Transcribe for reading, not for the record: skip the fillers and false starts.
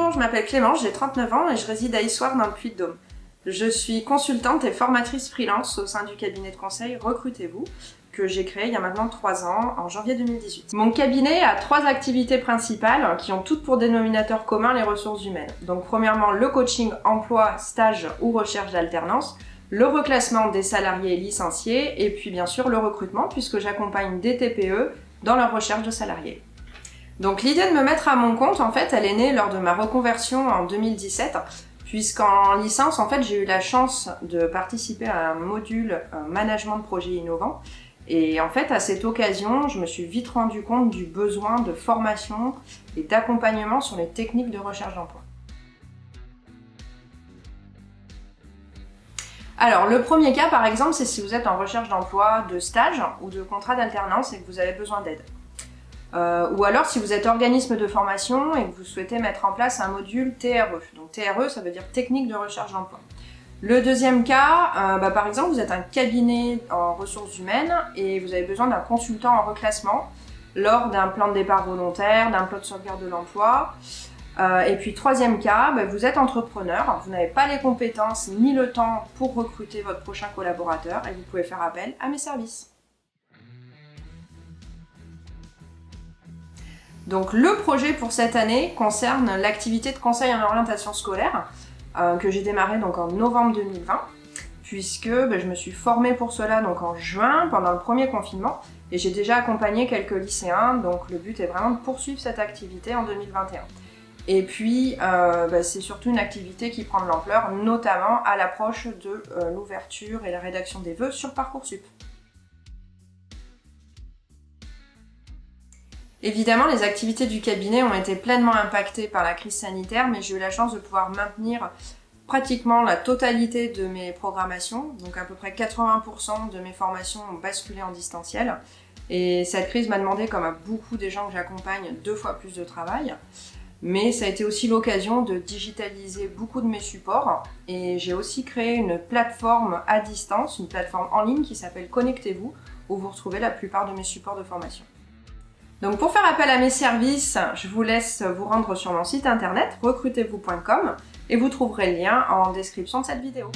Bonjour, je m'appelle Clémence, j'ai 39 ans et je réside à Issoire dans le Puy-de-Dôme. Je suis consultante et formatrice freelance au sein du cabinet de conseil Recrutez-vous, que j'ai créé il y a maintenant 3 ans, en janvier 2018. Mon cabinet a 3 activités principales qui ont toutes pour dénominateur commun les ressources humaines. Donc premièrement, le coaching emploi, stage ou recherche d'alternance, le reclassement des salariés licenciés et puis bien sûr le recrutement puisque j'accompagne des TPE dans leur recherche de salariés. Donc l'idée de me mettre à mon compte, en fait, elle est née lors de ma reconversion en 2017, puisqu'en licence, en fait, j'ai eu la chance de participer à un module management de projets innovants. Et en fait, à cette occasion, je me suis vite rendu compte du besoin de formation et d'accompagnement sur les techniques de recherche d'emploi. Alors, le premier cas, par exemple, c'est si vous êtes en recherche d'emploi, de stage ou de contrat d'alternance et que vous avez besoin d'aide. Ou alors si vous êtes organisme de formation et que vous souhaitez mettre en place un module TRE. Donc TRE, ça veut dire technique de recherche d'emploi. Le deuxième cas, par exemple, vous êtes un cabinet en ressources humaines et vous avez besoin d'un consultant en reclassement lors d'un plan de départ volontaire, d'un plan de sauvegarde de l'emploi. Et puis troisième cas, vous êtes entrepreneur, vous n'avez pas les compétences ni le temps pour recruter votre prochain collaborateur et vous pouvez faire appel à mes services. Donc le projet pour cette année concerne l'activité de conseil en orientation scolaire que j'ai démarré donc en novembre 2020 puisque je me suis formée pour cela donc en juin pendant le premier confinement et j'ai déjà accompagné quelques lycéens, donc le but est vraiment de poursuivre cette activité en 2021. Et puis c'est surtout une activité qui prend de l'ampleur, notamment à l'approche de l'ouverture et la rédaction des vœux sur Parcoursup. Évidemment, les activités du cabinet ont été pleinement impactées par la crise sanitaire, mais j'ai eu la chance de pouvoir maintenir pratiquement la totalité de mes programmations. Donc à peu près 80% de mes formations ont basculé en distanciel. Et cette crise m'a demandé, comme à beaucoup des gens que j'accompagne, 2 fois plus de travail. Mais ça a été aussi l'occasion de digitaliser beaucoup de mes supports. Et j'ai aussi créé une plateforme à distance, une plateforme en ligne qui s'appelle Connectez-vous, où vous retrouvez la plupart de mes supports de formation. Donc pour faire appel à mes services, je vous laisse vous rendre sur mon site internet recrutez-vous.com et vous trouverez le lien en description de cette vidéo.